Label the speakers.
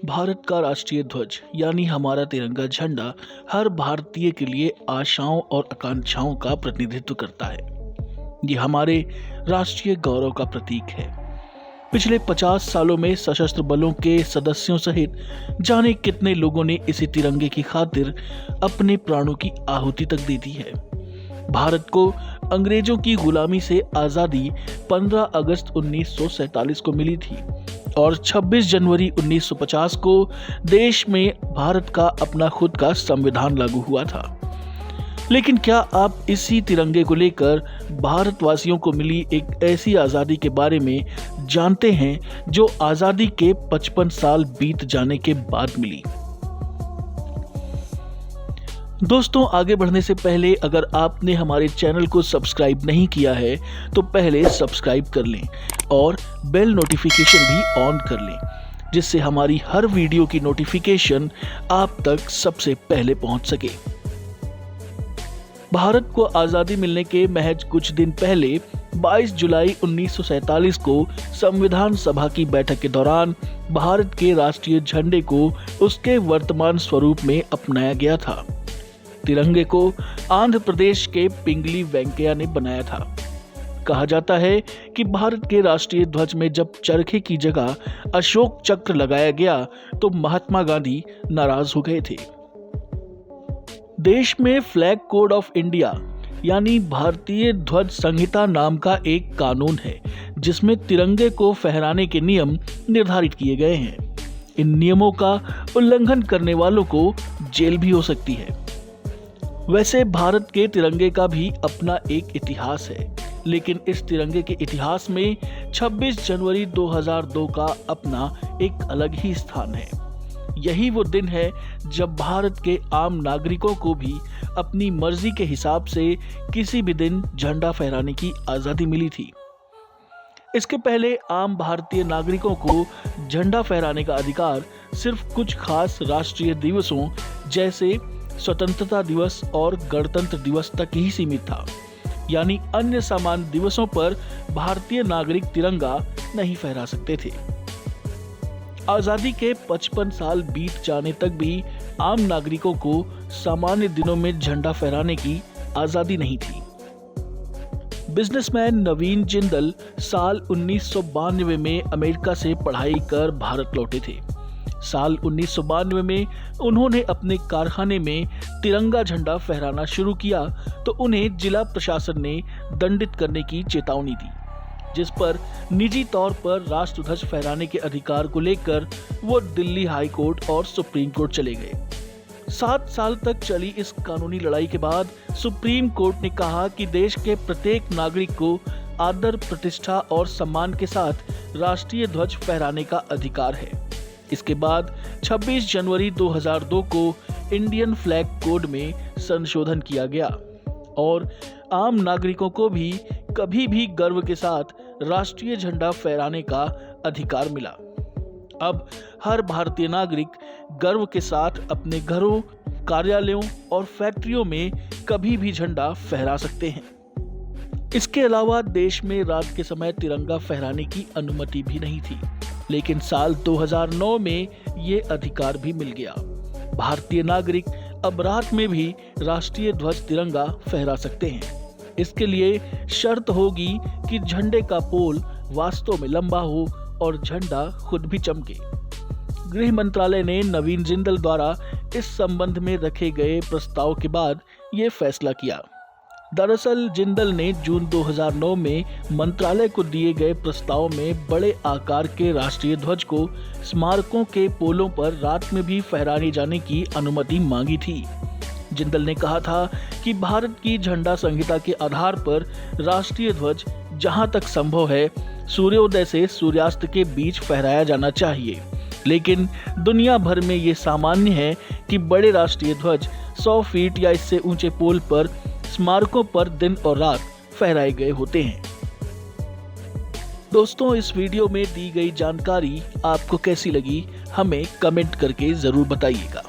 Speaker 1: भारत का राष्ट्रीय ध्वज यानी हमारा तिरंगा झंडा हर भारतीय के लिए आशाओं और आकांक्षाओं का प्रतिनिधित्व करता है। ये हमारे राष्ट्रीय गौरव का प्रतीक है। पिछले 50 सालों में सशस्त्र बलों के सदस्यों सहित जाने कितने लोगों ने इसी तिरंगे की खातिर अपने प्राणों की आहुति तक दे दी है। भारत को अंग्रेजों की गुलामी से आज़ादी 15 अगस्त 1947 को मिली थी और 26 जनवरी 1950 को देश में भारत का अपना खुद का संविधान लागू हुआ था। लेकिन क्या आप इसी तिरंगे को लेकर भारतवासियों को मिली एक ऐसी आज़ादी के बारे में जानते हैं जो आज़ादी के 55 साल बीत जाने के बाद मिली? दोस्तों, आगे बढ़ने से पहले अगर आपने हमारे चैनल को सब्सक्राइब नहीं किया है तो पहले सब्सक्राइब कर लें और बेल नोटिफिकेशन भी ऑन कर लें, जिससे हमारी हर वीडियो की नोटिफिकेशन आप तक सबसे पहले पहुंच सके। भारत को आज़ादी मिलने के महज कुछ दिन पहले 22 जुलाई 1947 को संविधान सभा की बैठक के दौरान भारत के राष्ट्रीय झंडे को उसके वर्तमान स्वरूप में अपनाया गया था। तिरंगे को आंध्र प्रदेश के पिंगली वेंकैया ने बनाया था। कहा जाता है कि भारत के राष्ट्रीय ध्वज में जब चरखे की जगह अशोक चक्र लगाया गया तो महात्मा गांधी नाराज हो गए थे। देश में फ्लैग कोड ऑफ इंडिया यानी भारतीय ध्वज संहिता नाम का एक कानून है, जिसमें तिरंगे को फहराने के नियम निर्धारित किए गए हैं। इन नियमों का उल्लंघन करने वालों को जेल भी हो सकती है। वैसे भारत के तिरंगे का भी अपना एक इतिहास है, लेकिन इस तिरंगे के इतिहास में 26 जनवरी 2002 का अपना एक अलग ही स्थान है। यही वो दिन है जब भारत के आम नागरिकों को भी अपनी मर्जी के हिसाब से किसी भी दिन झंडा फहराने की आज़ादी मिली थी। इसके पहले आम भारतीय नागरिकों को झंडा फहराने का अधिकार सिर्फ कुछ खास राष्ट्रीय दिवसों जैसे स्वतंत्रता दिवस और गणतंत्र दिवस तक ही सीमित था, यानी अन्य सामान्य दिवसों पर भारतीय नागरिक तिरंगा नहीं फहरा सकते थे। आजादी के 55 साल बीत जाने तक भी आम नागरिकों को सामान्य दिनों में झंडा फहराने की आजादी नहीं थी। बिजनेसमैन नवीन जिंदल साल 1992 में अमेरिका से पढ़ाई कर भारत लौटे थे। साल 1992 में उन्होंने अपने कारखाने में तिरंगा झंडा फहराना शुरू किया तो उन्हें जिला प्रशासन ने दंडित करने की चेतावनी दी, जिस पर निजी तौर पर राष्ट्रध्वज फहराने के अधिकार को लेकर वो दिल्ली हाई कोर्ट और सुप्रीम कोर्ट चले गए। 7 साल तक चली इस कानूनी लड़ाई के बाद सुप्रीम कोर्ट ने कहा कि देश के प्रत्येक नागरिक को आदर, प्रतिष्ठा और सम्मान के साथ राष्ट्रीय ध्वज फहराने का अधिकार है। इसके बाद 26 जनवरी 2002 को इंडियन फ्लैग कोड में संशोधन किया गया और आम नागरिकों को भी कभी भी गर्व के साथ राष्ट्रीय झंडा फहराने का अधिकार मिला। अब हर भारतीय नागरिक गर्व के साथ अपने घरों, कार्यालयों और फैक्ट्रियों में कभी भी झंडा फहरा सकते हैं। इसके अलावा देश में रात के समय तिरंगा फहराने की अनुमति भी नहीं थी, लेकिन साल 2009 में ये अधिकार भी मिल गया। भारतीय नागरिक अब रात में भी राष्ट्रीय ध्वज तिरंगा फहरा सकते हैं। इसके लिए शर्त होगी कि झंडे का पोल वास्तव में लंबा हो और झंडा खुद भी चमके। गृह मंत्रालय ने नवीन जिंदल द्वारा इस संबंध में रखे गए प्रस्ताव के बाद ये फैसला किया। दरअसल जिंदल ने जून 2009 में मंत्रालय को दिए गए प्रस्ताव में बड़े आकार के राष्ट्रीय ध्वज को स्मारकों के पोलों पर रात में भी फहराए जाने की अनुमति मांगी थी। जिंदल ने कहा था कि भारत की झंडा संहिता के आधार पर राष्ट्रीय ध्वज जहां तक संभव है सूर्योदय से सूर्यास्त के बीच फहराया जाना चाहिए, लेकिन दुनिया भर में ये सामान्य है कि बड़े राष्ट्रीय ध्वज 100 फीट या इससे ऊंचे पोल पर स्मारकों पर दिन और रात फहराए गए होते हैं। दोस्तों, इस वीडियो में दी गई जानकारी आपको कैसी लगी हमें कमेंट करके जरूर बताइएगा।